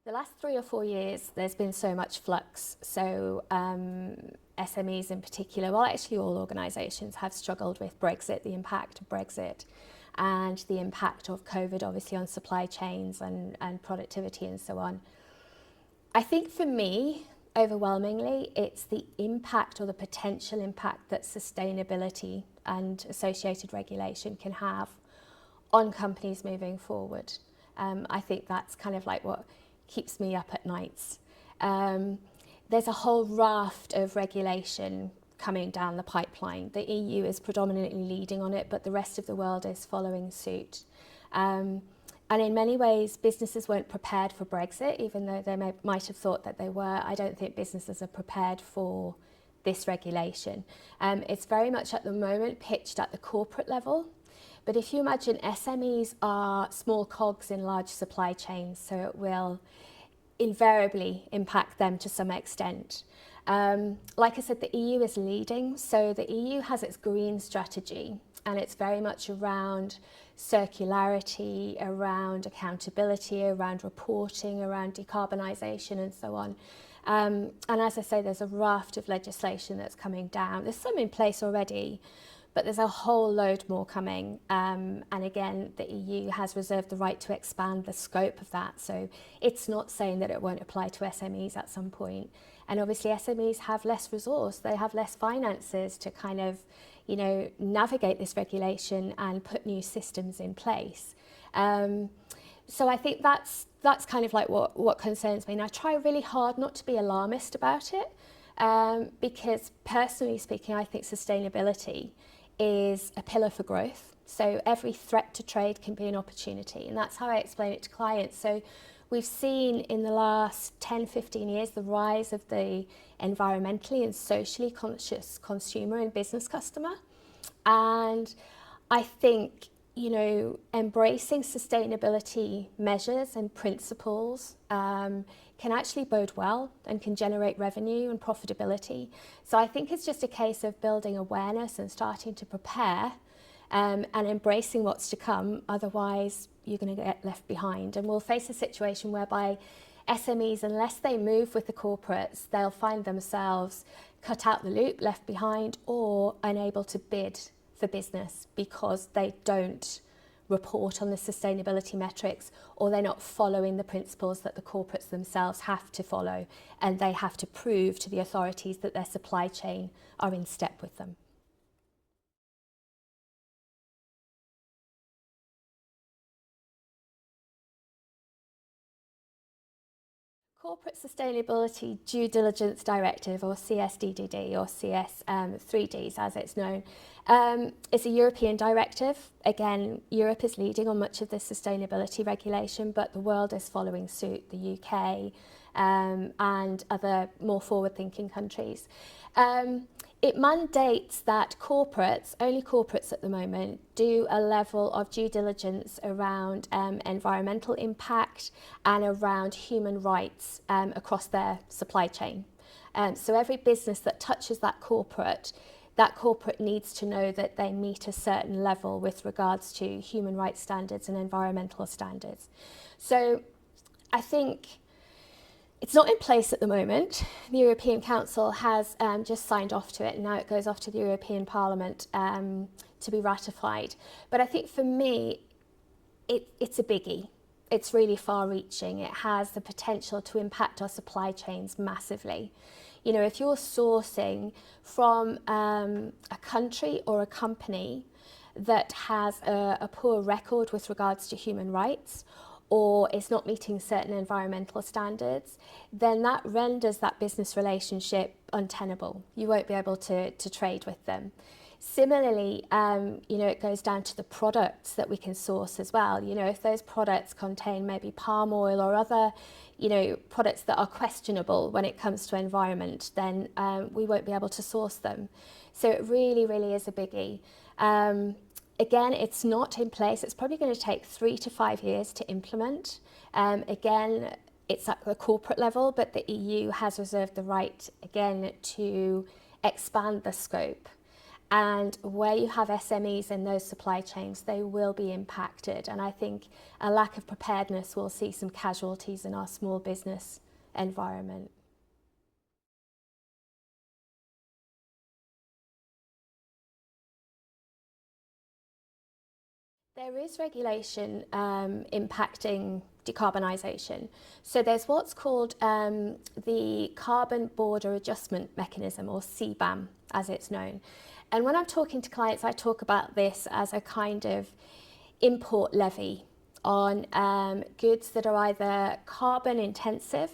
The last 3 or 4 years, there's been so much flux. So SMEs in particular, well, actually all organisations have struggled with Brexit, the impact of Brexit, and the impact of COVID, obviously, on supply chains and productivity and so on. I think for me, overwhelmingly, it's the impact or the potential impact that sustainability and associated regulation can have on companies moving forward. I think that's kind of like what keeps me up at nights. There's a whole raft of regulation coming down the pipeline. The EU is predominantly leading on it, but the rest of the world is following suit. And in many ways, businesses weren't prepared for Brexit, even though they might have thought that they were. I don't think businesses are prepared for this regulation. It's very much at the moment pitched at the corporate level. But if you imagine SMEs are small cogs in large supply chains, so it will invariably impact them to some extent. Like I said, the EU is leading. So the EU has its green strategy, and it's very much around circularity, around accountability, around reporting, around decarbonisation and so on. And as I say, there's a raft of legislation that's coming down. There's some in place already, but there's a whole load more coming. And again, the EU has reserved the right to expand the scope of that. So it's not saying that it won't apply to SMEs at some point. And obviously SMEs have less resource, they have less finances to kind of, navigate this regulation and put new systems in place. So I think that's kind of like what concerns me. And I try really hard not to be alarmist about it, because personally speaking, I think sustainability is a pillar for growth. So every threat to trade can be an opportunity, and that's how I explain it to clients. So we've seen in the last 10, 15 years the rise of the environmentally and socially conscious consumer and business customer. And I think, embracing sustainability measures and principles can actually bode well and can generate revenue and profitability. So I think it's just a case of building awareness and starting to prepare and embracing what's to come. Otherwise, you're going to get left behind. And we'll face a situation whereby SMEs, unless they move with the corporates, they'll find themselves cut out the loop, left behind, or unable to bid for business because they don't report on the sustainability metrics, or they're not following the principles that the corporates themselves have to follow, and they have to prove to the authorities that their supply chain are in step with them. Corporate Sustainability Due Diligence Directive, or CSDDD, or CS3Ds as it's known, is a European directive. Again, Europe is leading on much of this sustainability regulation, but the world is following suit, the UK and other more forward-thinking countries. It mandates that only corporates at the moment, do a level of due diligence around environmental impact and around human rights across their supply chain. So every business that touches that corporate needs to know that they meet a certain level with regards to human rights standards and environmental standards. So I think it's not in place at the moment. The European Council has just signed off to it, and now it goes off to the European Parliament to be ratified. But I think for me, it's a biggie. It's really far-reaching. It has the potential to impact our supply chains massively. If you're sourcing from a country or a company that has a poor record with regards to human rights, or is not meeting certain environmental standards, then that renders that business relationship untenable. You won't be able to trade with them. Similarly, it goes down to the products that we can source as well. If those products contain maybe palm oil or other, products that are questionable when it comes to environment, then we won't be able to source them. So it really, really is a biggie. Again, it's not in place. It's probably going to take 3 to 5 years to implement. Again, it's at the corporate level, but the EU has reserved the right, again, to expand the scope. And where you have SMEs in those supply chains, they will be impacted. And I think a lack of preparedness will see some casualties in our small business environment. There is regulation impacting decarbonisation. So there's what's called the Carbon Border Adjustment Mechanism, or CBAM as it's known. And when I'm talking to clients, I talk about this as a kind of import levy on goods that are either carbon intensive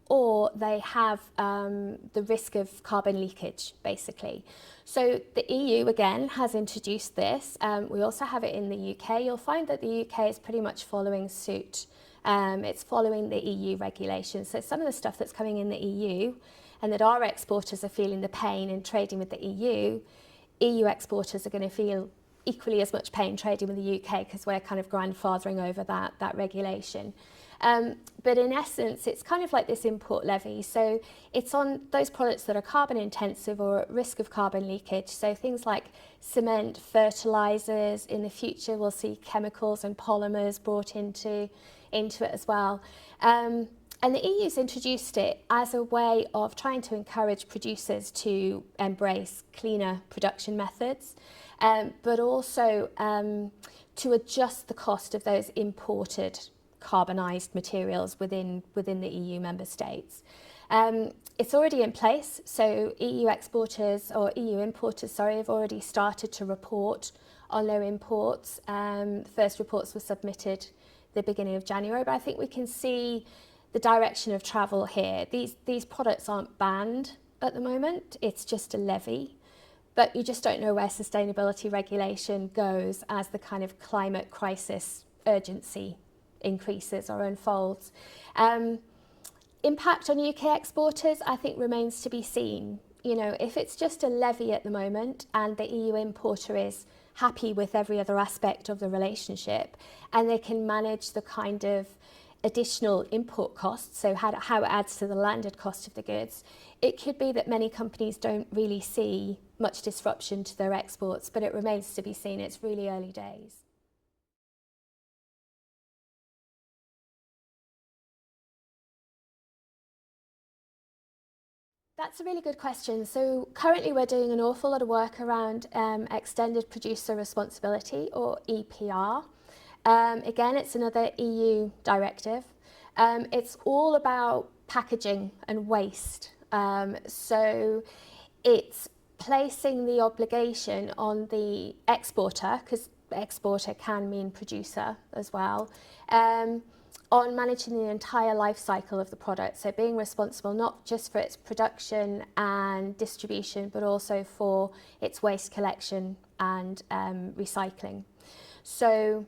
or they have the risk of carbon leakage, basically. So the EU, again, has introduced this. We also have it in the UK. You'll find that the UK is pretty much following suit. It's following the EU regulations. So some of the stuff that's coming in the EU and that our exporters are feeling the pain in trading with the EU exporters are going to feel equally as much pain trading with the UK because we're kind of grandfathering over that regulation. But in essence, it's kind of like this import levy. So it's on those products that are carbon intensive or at risk of carbon leakage. So things like cement, fertilizers. In the future, we'll see chemicals and polymers brought into it as well. And the EU's introduced it as a way of trying to encourage producers to embrace cleaner production methods, but also to adjust the cost of those imported carbonised materials within the EU member states. It's already in place, so EU exporters or EU importers, have already started to report on their imports. The first reports were submitted the beginning of January, but I think we can see the direction of travel here. These products aren't banned at the moment, it's just a levy. But you just don't know where sustainability regulation goes as the kind of climate crisis urgency increases or unfolds. Impact on UK exporters, I think, remains to be seen. You know, if it's just a levy at the moment and the EU importer is happy with every other aspect of the relationship and they can manage the kind of additional import costs, so how it adds to the landed cost of the goods, it could be that many companies don't really see much disruption to their exports, but it remains to be seen. It's really early days. That's a really good question. So currently we're doing an awful lot of work around extended producer responsibility, or EPR. Again, it's another EU directive. It's all about packaging and waste. So it's placing the obligation on the exporter, because exporter can mean producer as well, on managing the entire life cycle of the product. So being responsible not just for its production and distribution, but also for its waste collection and recycling. So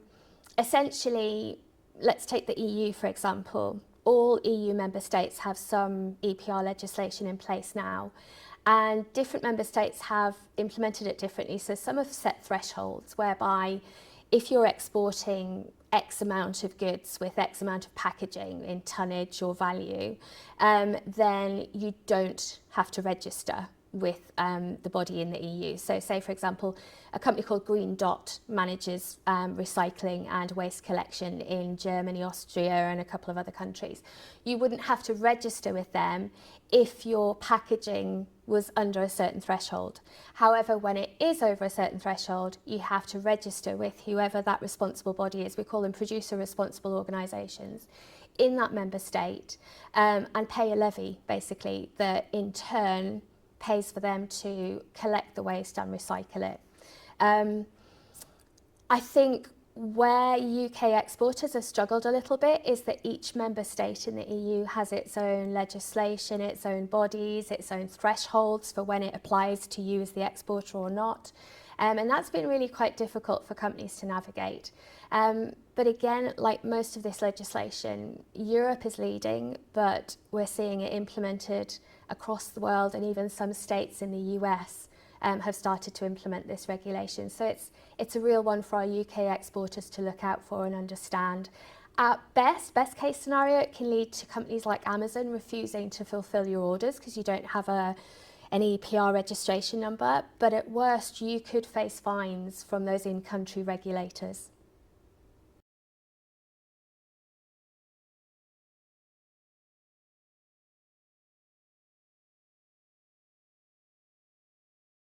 essentially, let's take the EU, for example. All EU member states have some EPR legislation in place now, and different member states have implemented it differently. So some have set thresholds whereby if you're exporting X amount of goods with X amount of packaging in tonnage or value, then you don't have to register with the body in the EU. So say, for example, a company called Green Dot manages recycling and waste collection in Germany, Austria, and a couple of other countries. You wouldn't have to register with them if your packaging was under a certain threshold. However, when it is over a certain threshold, you have to register with whoever that responsible body is. We call them producer responsible organisations in that member state, and pay a levy, basically, that in turn pays for them to collect the waste and recycle it. I think where UK exporters have struggled a little bit is that each member state in the EU has its own legislation, its own bodies, its own thresholds for when it applies to you as the exporter or not. And that's been really quite difficult for companies to navigate. But again, like most of this legislation, Europe is leading, but we're seeing it implemented across the world, and even some states in the US have started to implement this regulation. So it's a real one for our UK exporters to look out for and understand. At best case scenario, it can lead to companies like Amazon refusing to fulfill your orders because you don't have a an EPR registration number, but at worst you could face fines from those in-country regulators.